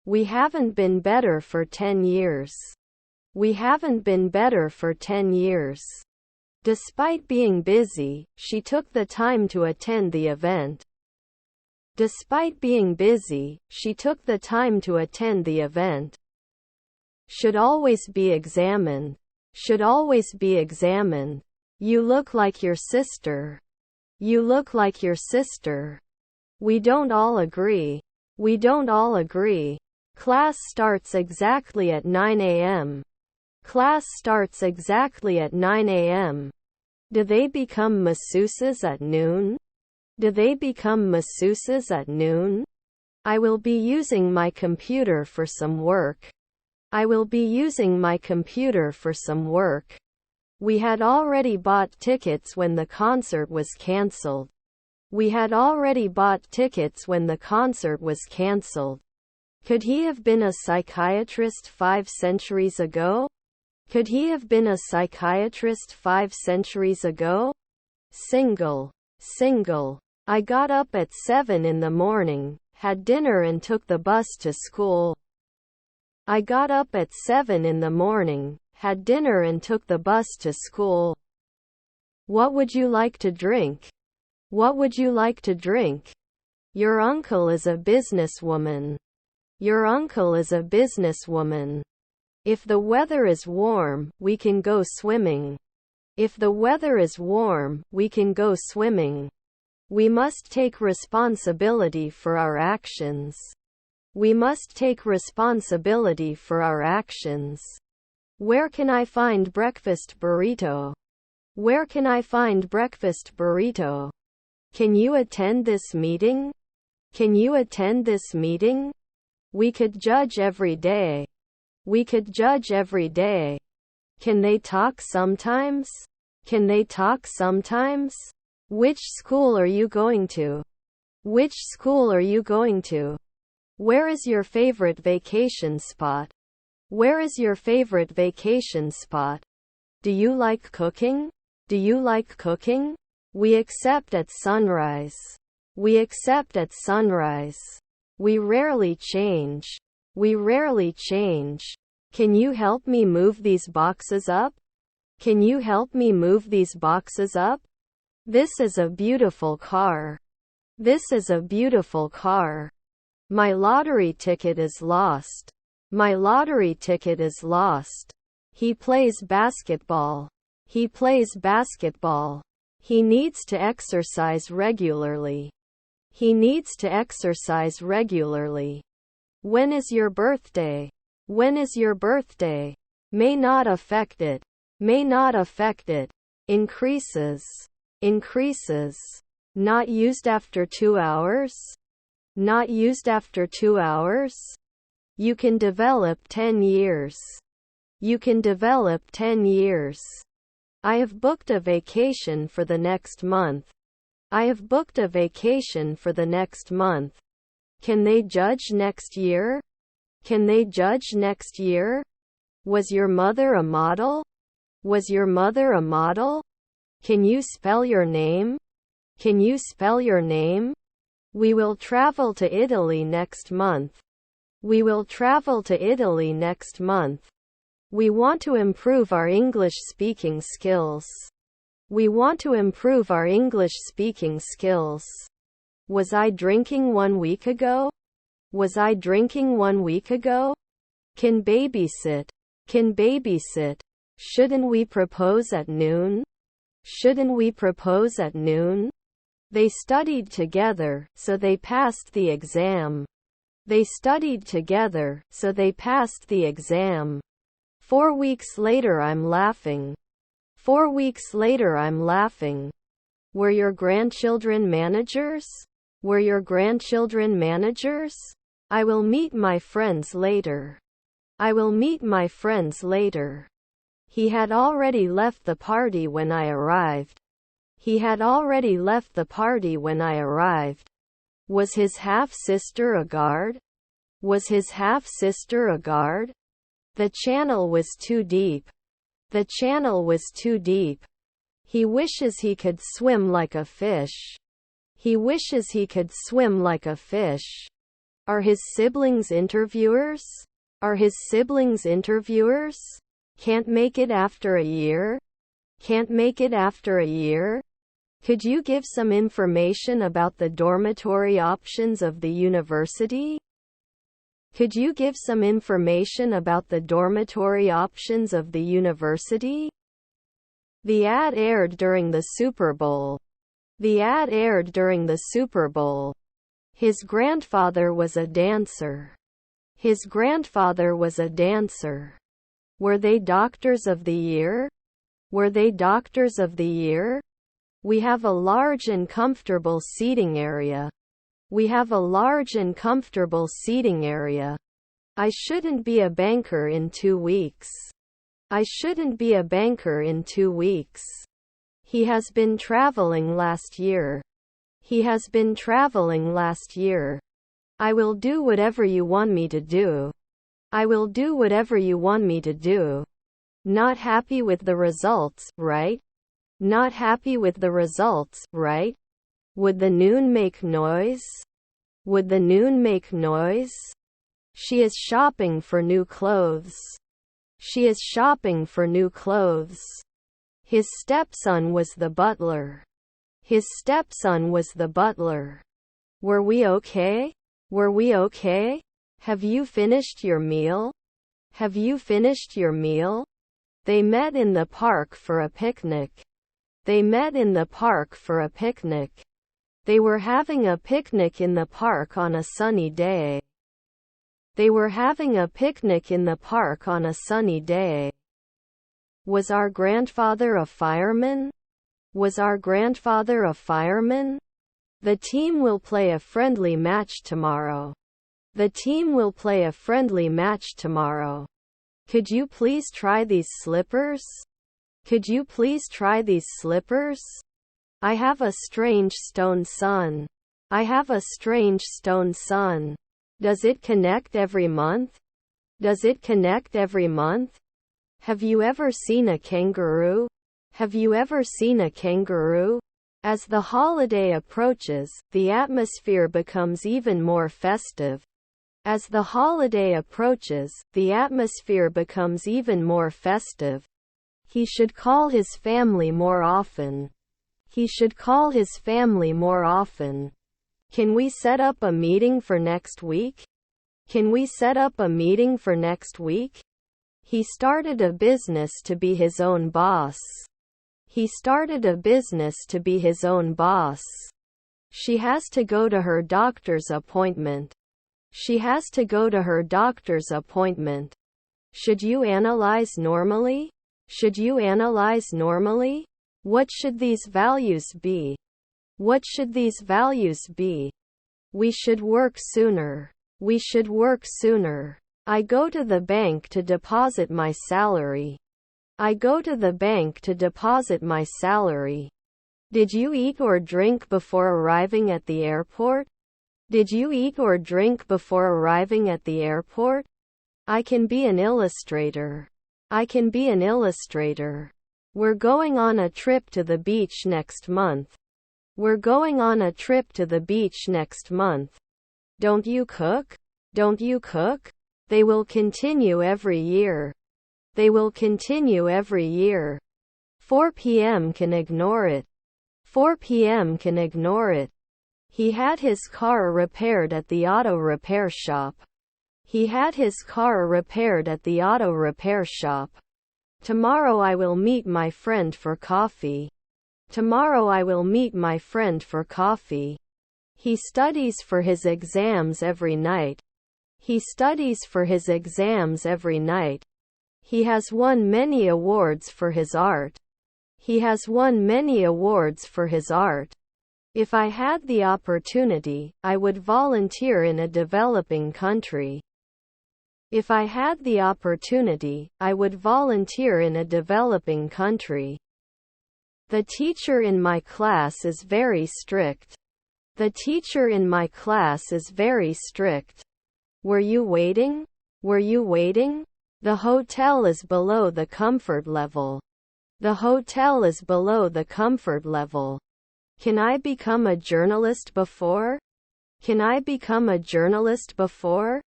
We haven't been better for 10 years. We haven't been better for 10 years. Despite being busy, she took the time to attend the event. Despite being busy, she took the time to attend the event. Should always be examined. Should always be examined. You look like your sister. You look like your sister. We don't all agree. We don't all agree. Class starts exactly at 9 a.m. Class starts exactly at 9 a.m. Do they become masseuses at noon? Do they become masseuses at noon? I will be using my computer for some work. I will be using my computer for some work. We had already bought tickets when the concert was cancelled. We had already bought tickets when the concert was cancelled. Could he have been a psychiatrist 5 centuries ago? Could he have been a psychiatrist 5 centuries ago? Single. Single. I got up at 7 in the morning, had dinner and took the bus to school. I got up at 7 in the morning, had dinner and took the bus to school. What would you like to drink? What would you like to drink? Your uncle is a businesswoman. Your uncle is a businesswoman. If the weather is warm, we can go swimming. If the weather is warm, we can go swimming. We must take responsibility for our actions. We must take responsibility for our actions. Where can I find breakfast burrito? Where can I find breakfast burrito? Can you attend this meeting? Can you attend this meeting? We could judge every day. We could judge every day. Can they talk sometimes? Can they talk sometimes? Which school are you going to? Which school are you going to? Where is your favorite vacation spot? Where is your favorite vacation spot? Do you like cooking? Do you like cooking? We accept at sunrise. We accept at sunrise. We rarely change. We rarely change. Can you help me move these boxes up? Can you help me move these boxes up? This is a beautiful car. This is a beautiful car. My lottery ticket is lost. My lottery ticket is lost. He plays basketball. He plays basketball. He needs to exercise regularly. He needs to exercise regularly. When is your birthday? When is your birthday? May not affect it. May not affect it. Increases. Increases. Not used after 2 hours? Not used after 2 hours? You can develop 10 years. You can develop 10 years. I have booked a vacation for the next month. I have booked a vacation for the next month. Can they judge next year? Can they judge next year? Was your mother a model? Was your mother a model? Can you spell your name? Can you spell your name? We will travel to Italy next month. We will travel to Italy next month. We want to improve our English speaking skills. We want to improve our English speaking skills. Was I drinking 1 week ago? Was I drinking 1 week ago? Can babysit. Can babysit. Shouldn't we propose at noon? Shouldn't we propose at noon? They studied together, so they passed the exam. They studied together, so they passed the exam. 4 weeks later I'm laughing. 4 weeks later I'm laughing. Were your grandchildren managers? Were your grandchildren managers? I will meet my friends later. I will meet my friends later. He had already left the party when I arrived. He had already left the party when I arrived. Was his half-sister a guard? Was his half-sister a guard? The channel was too deep. The channel was too deep. He wishes he could swim like a fish. He wishes he could swim like a fish. Are his siblings interviewers? Are his siblings interviewers? Can't make it after a year? Can't make it after a year? Could you give some information about the dormitory options of the university? Could you give some information about the dormitory options of the university? The ad aired during the Super Bowl. The ad aired during the Super Bowl. His grandfather was a dancer. His grandfather was a dancer. Were they doctors of the year? Were they doctors of the year? We have a large and comfortable seating area. We have a large and comfortable seating area. I shouldn't be a banker in 2 weeks. I shouldn't be a banker in 2 weeks. He has been traveling last year. He has been traveling last year. I will do whatever you want me to do. I will do whatever you want me to do. Not happy with the results, right? Not happy with the results, right? Would the noon make noise? Would the noon make noise? She is shopping for new clothes. She is shopping for new clothes. His stepson was the butler. His stepson was the butler. Were we okay? Were we okay? Have you finished your meal? Have you finished your meal? They met in the park for a picnic. They met in the park for a picnic. They were having a picnic in the park on a sunny day. They were having a picnic in the park on a sunny day. Was our grandfather a fireman? Was our grandfather a fireman? The team will play a friendly match tomorrow. The team will play a friendly match tomorrow. Could you please try these slippers? Could you please try these slippers? I have a strange stone son. I have a strange stone son. Does it connect every month? Does it connect every month? Have you ever seen a kangaroo? Have you ever seen a kangaroo? As the holiday approaches, the atmosphere becomes even more festive. As the holiday approaches, the atmosphere becomes even more festive. He should call his family more often. He should call his family more often. Can we set up a meeting for next week? Can we set up a meeting for next week? He started a business to be his own boss. He started a business to be his own boss. She has to go to her doctor's appointment. She has to go to her doctor's appointment. Should you analyze normally? Should you analyze normally? What should these values be? What should these values be? We should work sooner. We should work sooner. I go to the bank to deposit my salary. I go to the bank to deposit my salary. Did you eat or drink before arriving at the airport? Did you eat or drink before arriving at the airport? I can be an illustrator. I can be an illustrator. We're going on a trip to the beach next month. We're going on a trip to the beach next month. Don't you cook? Don't you cook? They will continue every year. They will continue every year. 4 p.m. can ignore it. 4 p.m. can ignore it. He had his car repaired at the auto repair shop. He had his car repaired at the auto repair shop. Tomorrow I will meet my friend for coffee. Tomorrow I will meet my friend for coffee. He studies for his exams every night. He studies for his exams every night. He has won many awards for his art. He has won many awards for his art. If I had the opportunity, I would volunteer in a developing country. If I had the opportunity, I would volunteer in a developing country. The teacher in my class is very strict. The teacher in my class is very strict. Were you waiting? Were you waiting? The hotel is below the comfort level. The hotel is below the comfort level. Can I become a journalist before? Can I become a journalist before?